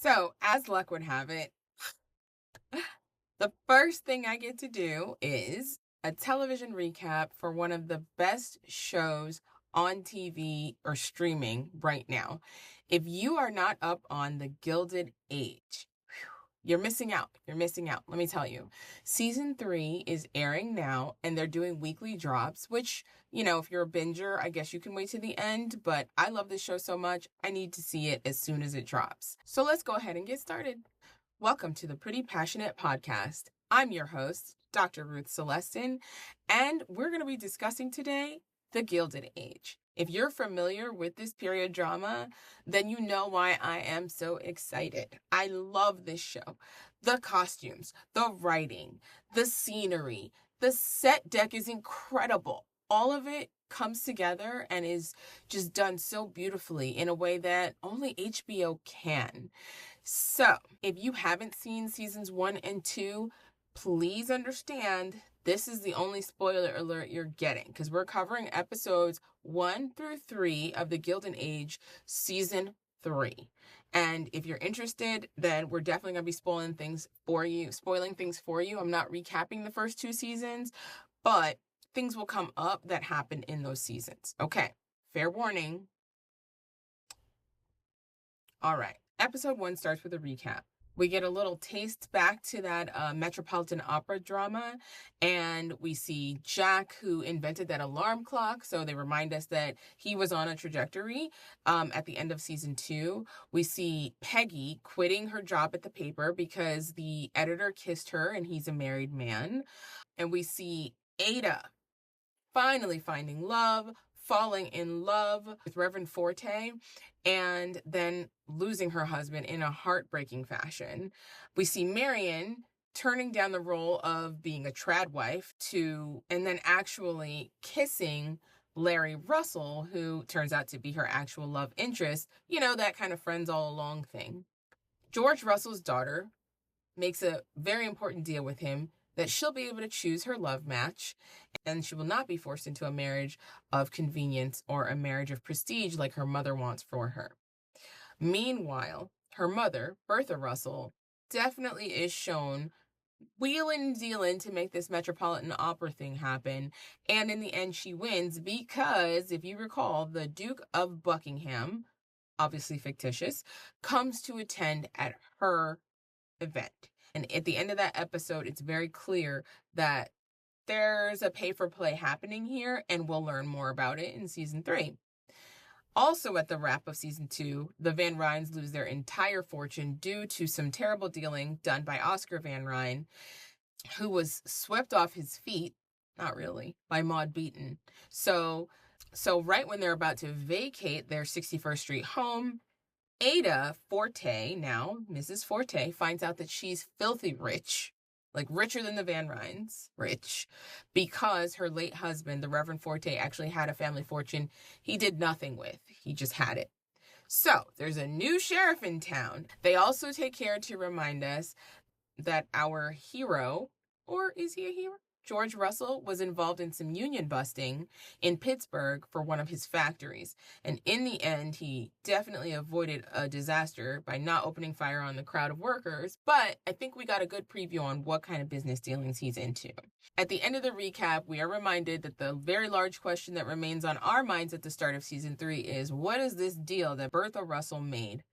So, as luck would have it, the first thing I get to do is a television recap for one of the best shows on TV or streaming right now. If you are not up on The Gilded Age, you're missing out. You're missing out. Let me tell you. Season 3 is airing now, and they're doing weekly drops, which, if you're a binger, I guess you can wait to the end. But I love this show so much, I need to see it as soon as it drops. So let's go ahead and get started. Welcome to the Pretty Passionate Podcast. I'm your host, Dr. Ruth Celestin, and we're going to be discussing today The Gilded Age. If you're familiar with this period drama, then you know why I am so excited. I love this show. The costumes, the writing, the scenery, the set deck is incredible. All of it comes together and is just done so beautifully in a way that only HBO can. So, if you haven't seen seasons 1 and 2, please understand this is the only spoiler alert you're getting because we're covering episodes 1 through 3 of The Gilded Age, season 3. And if you're interested, then we're definitely going to be spoiling things for you. I'm not recapping the first 2 seasons, but things will come up that happen in those seasons. Okay, fair warning. All right. Episode 1 starts with a recap. We get a little taste back to that Metropolitan Opera drama, and we see Jack, who invented that alarm clock, so they remind us that he was on a trajectory at the end of season 2. We see Peggy quitting her job at the paper because the editor kissed her, and he's a married man. And we see Ada finally finding love, falling in love with Reverend Forte, and then losing her husband in a heartbreaking fashion. We see Marion turning down the role of being a trad wife and then actually kissing Larry Russell, who turns out to be her actual love interest. That kind of friends all along thing. George Russell's daughter makes a very important deal with him that she'll be able to choose her love match, and she will not be forced into a marriage of convenience or a marriage of prestige like her mother wants for her. Meanwhile, her mother, Bertha Russell, definitely is shown wheeling and dealing to make this Metropolitan Opera thing happen, and in the end she wins because, if you recall, the Duke of Buckingham, obviously fictitious, comes to attend at her event. And at the end of that episode, it's very clear that there's a pay-for-play happening here, and we'll learn more about it in season 3. Also, at the wrap of season 2, the Van Ryns lose their entire fortune due to some terrible dealing done by Oscar Van Ryn, who was swept off his feet, not really, by Maud Beaton. So right when they're about to vacate their 61st Street home, Ada Forte, now Mrs. Forte, finds out that she's filthy rich, like richer than the Van Ryns, rich, because her late husband, the Reverend Forte, actually had a family fortune he did nothing with. He just had it. So there's a new sheriff in town. They also take care to remind us that our hero, or is he a hero? George Russell was involved in some union busting in Pittsburgh for one of his factories. And in the end, he definitely avoided a disaster by not opening fire on the crowd of workers. But I think we got a good preview on what kind of business dealings he's into. At the end of the recap, we are reminded that the very large question that remains on our minds at the start of season 3 is, what is this deal that Bertha Russell made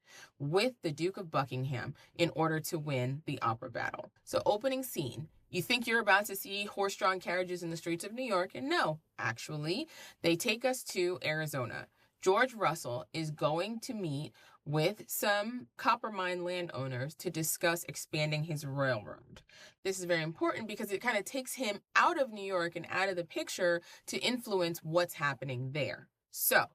with the Duke of Buckingham in order to win the opera battle? So opening scene. You think you're about to see horse-drawn carriages in the streets of New York, and no, actually, they take us to Arizona. George Russell is going to meet with some copper mine landowners to discuss expanding his railroad. This is very important because it kind of takes him out of New York and out of the picture to influence what's happening there. So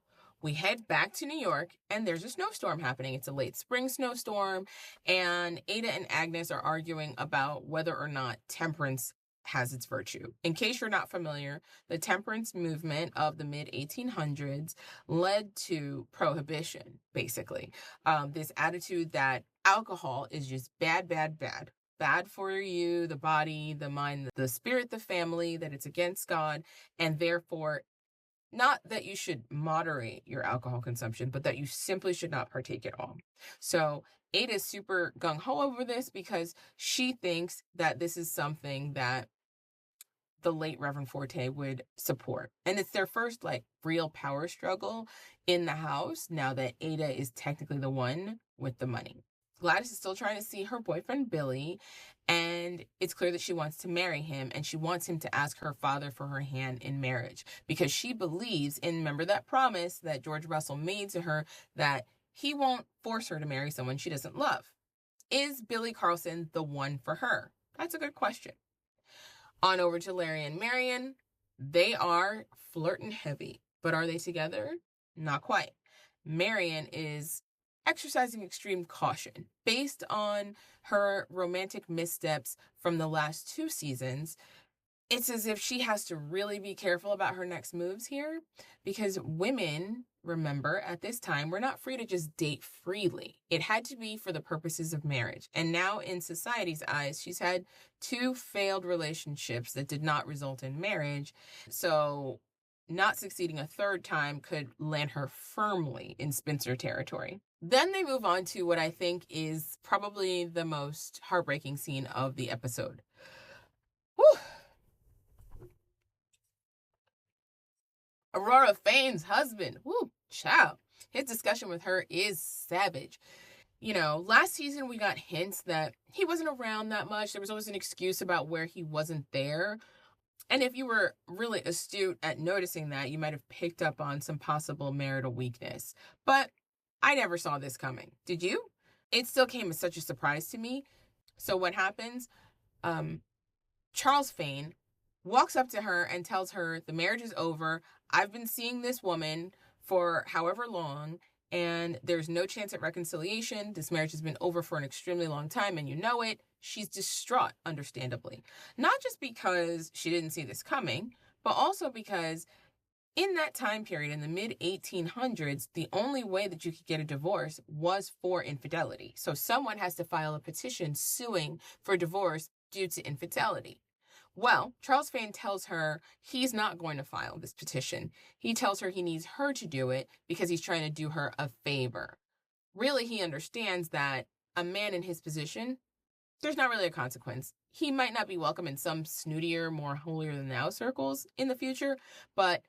we head back to New York, and there's a snowstorm happening. It's a late spring snowstorm, and Ada and Agnes are arguing about whether or not temperance has its virtue. In case you're not familiar, the temperance movement of the mid-1800s led to prohibition, basically. This attitude that alcohol is just bad, bad, bad. Bad for you, the body, the mind, the spirit, the family, that it's against God, and therefore Not that you should moderate your alcohol consumption, but that you simply should not partake at all. So Ada's super gung-ho over this because she thinks that this is something that the late Reverend Forte would support. And it's their first real power struggle in the house now that Ada is technically the one with the money. Gladys is still trying to see her boyfriend Billy, and it's clear that she wants to marry him, and she wants him to ask her father for her hand in marriage because she believes in, remember that promise that George Russell made to her, that he won't force her to marry someone she doesn't love. Is Billy Carlson the one for her? That's a good question. On over to Larry and Marion. They are flirting heavy, but are they together? Not quite. Marion is exercising extreme caution. Based on her romantic missteps from the last 2 seasons, it's as if she has to really be careful about her next moves here, because women, remember, at this time, were not free to just date freely. It had to be for the purposes of marriage. And now in society's eyes, she's had 2 failed relationships that did not result in marriage. So not succeeding a 3rd time could land her firmly in spinster territory. Then they move on to what I think is probably the most heartbreaking scene of the episode. Whew. Aurora Fane's husband. Woo, child. His discussion with her is savage. Last season we got hints that he wasn't around that much. There was always an excuse about where he wasn't there. And if you were really astute at noticing that, you might have picked up on some possible marital weakness. But I never saw this coming. Did you? It still came as such a surprise to me. So what happens? Charles Fane walks up to her and tells her the marriage is over. I've been seeing this woman for however long, and there's no chance at reconciliation. This marriage has been over for an extremely long time, and you know it. She's distraught, understandably. Not just because she didn't see this coming, but also because in that time period, in the mid-1800s, the only way that you could get a divorce was for infidelity. So someone has to file a petition suing for divorce due to infidelity. Well, Charles Fane tells her he's not going to file this petition. He tells her he needs her to do it because he's trying to do her a favor. Really, he understands that a man in his position, there's not really a consequence. He might not be welcome in some snootier, more holier-than-thou circles in the future, but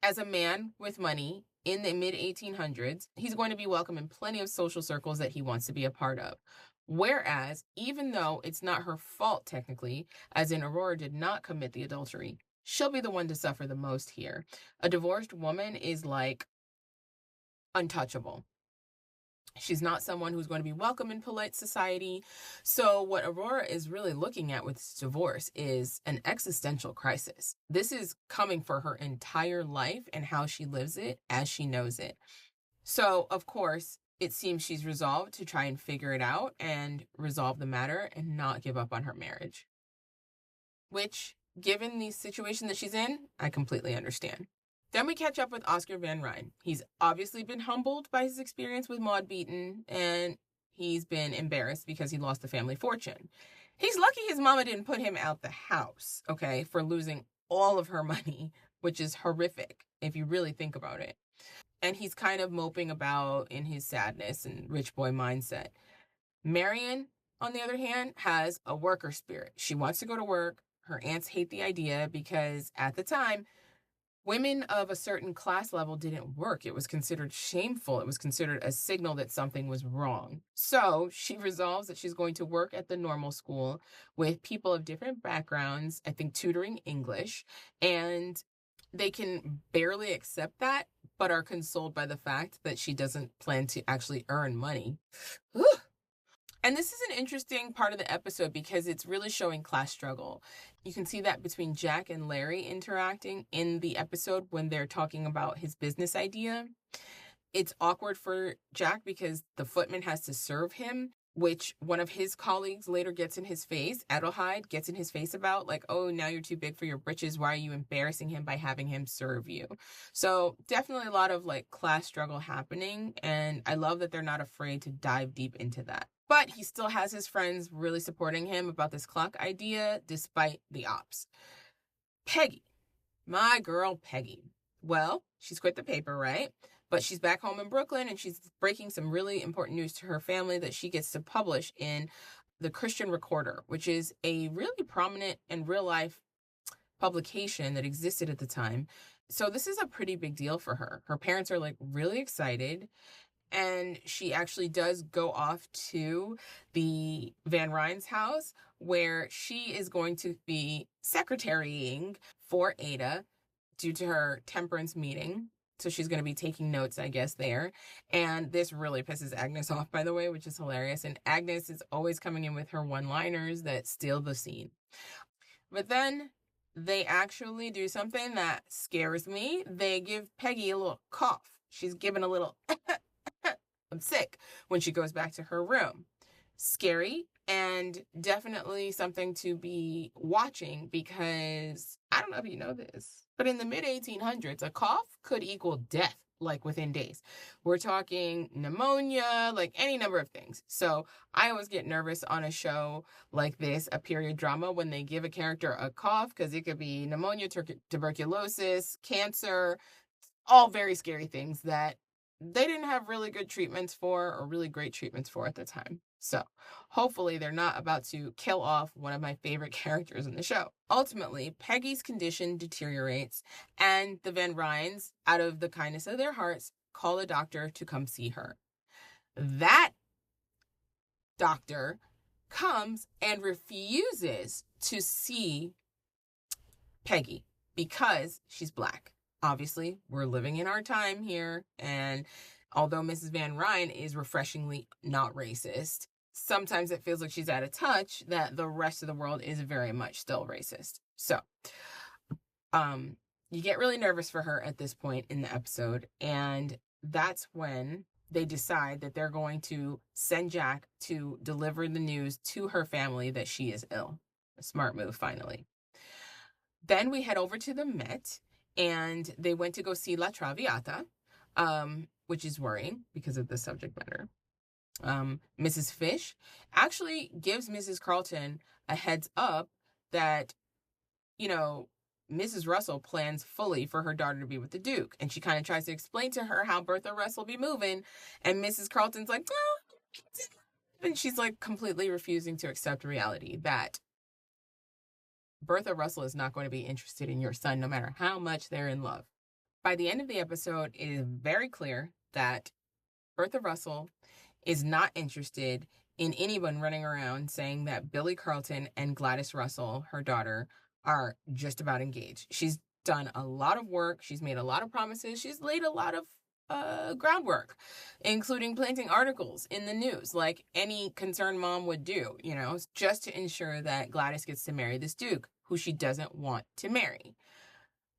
as a man with money in the mid-1800s, he's going to be welcome in plenty of social circles that he wants to be a part of. Whereas, even though it's not her fault technically, as in Aurora did not commit the adultery, she'll be the one to suffer the most here. A divorced woman is untouchable. She's not someone who's going to be welcome in polite society. So what Aurora is really looking at with this divorce is an existential crisis. This is coming for her entire life and how she lives it as she knows it. So, of course, it seems she's resolved to try and figure it out and resolve the matter and not give up on her marriage. Which, given the situation that she's in, I completely understand. Then we catch up with Oscar Van Ryn. He's obviously been humbled by his experience with Maud Beaton, and he's been embarrassed because he lost the family fortune. He's lucky his mama didn't put him out the house, okay, for losing all of her money, which is horrific if you really think about it. And he's kind of moping about in his sadness and rich boy mindset. Marion, on the other hand, has a worker spirit. She wants to go to work. Her aunts hate the idea because at the time, women of a certain class level didn't work. It was considered shameful. It was considered a signal that something was wrong. So she resolves that she's going to work at the normal school with people of different backgrounds, I think tutoring English, and they can barely accept that, but are consoled by the fact that she doesn't plan to actually earn money. Whew. And this is an interesting part of the episode because it's really showing class struggle. You can see that between Jack and Larry interacting in the episode when they're talking about his business idea. It's awkward for Jack because the footman has to serve him, which one of his colleagues later gets in his face. Adelheid gets in his face about oh, now you're too big for your britches. Why are you embarrassing him by having him serve you? So definitely a lot of class struggle happening. And I love that they're not afraid to dive deep into that. But he still has his friends really supporting him about this clock idea, despite the ops. Peggy, my girl Peggy. Well, she's quit the paper, right? But she's back home in Brooklyn, and she's breaking some really important news to her family that she gets to publish in the Christian Recorder, which is a really prominent and real life publication that existed at the time. So this is a pretty big deal for her. Her parents are like really excited, and she actually does go off to the Van Ryn's house where she is going to be secretarying for Ada due to her temperance meeting. So she's going to be taking notes, I guess, there. And this really pisses Agnes off, by the way, which is hilarious. And Agnes is always coming in with her one-liners that steal the scene. But then they actually do something that scares me. They give Peggy a little cough. She's given a little I'm sick when she goes back to her room. Scary, and definitely something to be watching, because I don't know if you know this, but in the mid 1800s, a cough could equal death, like within days. We're talking pneumonia, like any number of things. So I always get nervous on a show like this, a period drama, when they give a character a cough, because it could be pneumonia, tuberculosis, cancer, all very scary things that they didn't have really good treatments for, or really great treatments for at the time. So hopefully they're not about to kill off one of my favorite characters in the show. Ultimately, Peggy's condition deteriorates, and the Van Ryns, out of the kindness of their hearts, call a doctor to come see her. That doctor comes and refuses to see Peggy because she's Black. Obviously, we're living in our time here, and although Mrs. Van Ryn is refreshingly not racist, sometimes it feels like she's out of touch that the rest of the world is very much still racist. So, you get really nervous for her at this point in the episode, and that's when they decide that they're going to send Jack to deliver the news to her family that she is ill. A smart move, finally. Then we head over to the Met, and they went to go see La Traviata, which is worrying because of the subject matter. Mrs. Fish actually gives Mrs. Carlton a heads up that, Mrs. Russell plans fully for her daughter to be with the Duke. And she kind of tries to explain to her how Bertha Russell be moving. And Mrs. Carlton's like, oh. And she's like completely refusing to accept reality that Bertha Russell is not going to be interested in your son, no matter how much they're in love. By the end of the episode, it is very clear that Bertha Russell is not interested in anyone running around saying that Billy Carlton and Gladys Russell, her daughter, are just about engaged. She's done a lot of work. She's made a lot of promises. She's laid a lot of groundwork, including planting articles in the news like any concerned mom would do, just to ensure that Gladys gets to marry this Duke who she doesn't want to marry.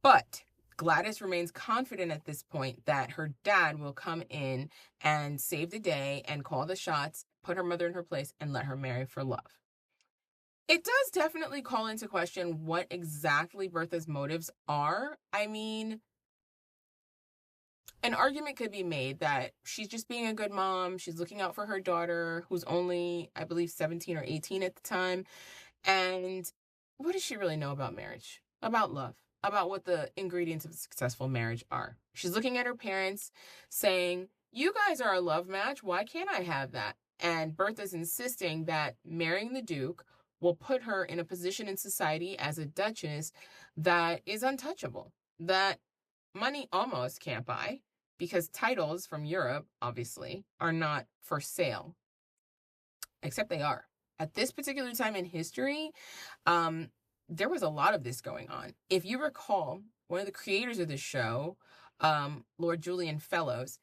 But Gladys remains confident at this point that her dad will come in and save the day and call the shots, put her mother in her place, and let her marry for love. It does definitely call into question what exactly Bertha's motives are. I mean, an argument could be made that she's just being a good mom. She's looking out for her daughter, who's only, I believe, 17 or 18 at the time. And what does she really know about marriage, about love, about what the ingredients of a successful marriage are? She's looking at her parents saying, you guys are a love match. Why can't I have that? And Bertha's insisting that marrying the Duke will put her in a position in society as a duchess that is untouchable, that money almost can't buy, because titles from Europe, obviously, are not for sale. Except they are. At this particular time in history, there was a lot of this going on. If you recall, one of the creators of the show, Lord Julian Fellowes,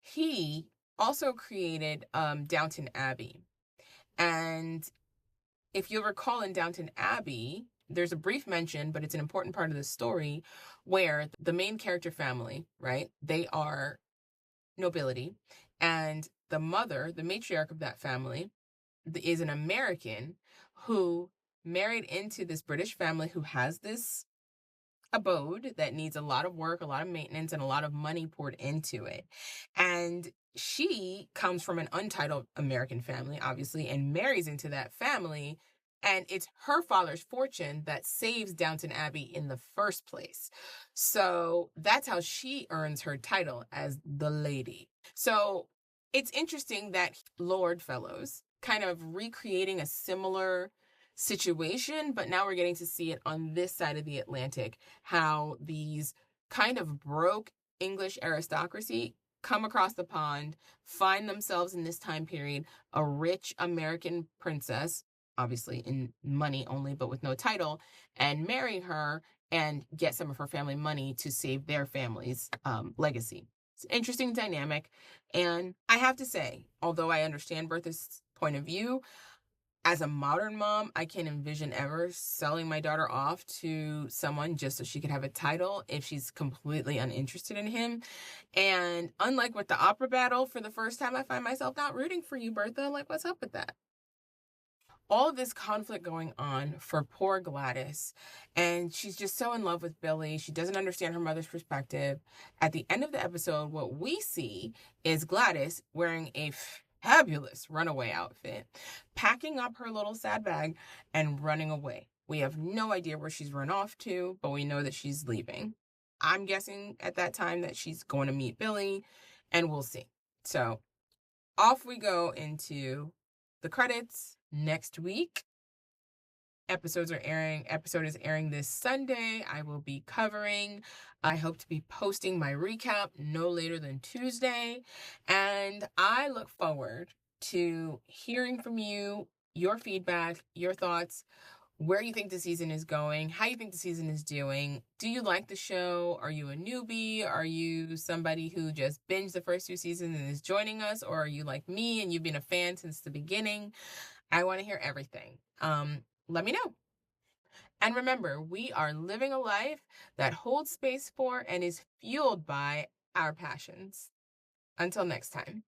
he also created Downton Abbey. And if you'll recall, in Downton Abbey, there's a brief mention, but it's an important part of the story, where the main character family, right, they are nobility, and the mother, the matriarch of that family, is an American who married into this British family who has this abode that needs a lot of work, a lot of maintenance, and a lot of money poured into it. And she comes from an untitled American family, obviously, and marries into that family And it's her father's fortune that saves Downton Abbey in the first place. So that's how she earns her title as the lady. So it's interesting that Lord Fellows kind of recreating a similar situation, but now we're getting to see it on this side of the Atlantic, how these kind of broke English aristocracy come across the pond, find themselves in this time period a rich American princess, obviously in money only, but with no title, and marry her and get some of her family money to save their family's legacy. It's an interesting dynamic. And I have to say, although I understand Bertha's point of view, as a modern mom, I can't envision ever selling my daughter off to someone just so she could have a title if she's completely uninterested in him. And unlike with the opera battle, for the first time, I find myself not rooting for you, Bertha. Like, what's up with that? All of this conflict going on for poor Gladys, and she's just so in love with Billy. She doesn't understand her mother's perspective. At the end of the episode, what we see is Gladys wearing a fabulous runaway outfit, packing up her little sad bag and running away. We have no idea where she's run off to, but we know that she's leaving. I'm guessing at that time that she's going to meet Billy, and we'll see. So off we go into the credits. Next week, episode is airing this Sunday. I will be covering. I hope to be posting my recap no later than Tuesday. And I look forward to hearing from you, your feedback, your thoughts, where you think the season is going, how you think the season is doing. Do you like the show? Are you a newbie? Are you somebody who just binged the first 2 seasons and is joining us? Or are you like me and you've been a fan since the beginning? I want to hear everything. Let me know. And remember, we are living a life that holds space for and is fueled by our passions. Until next time.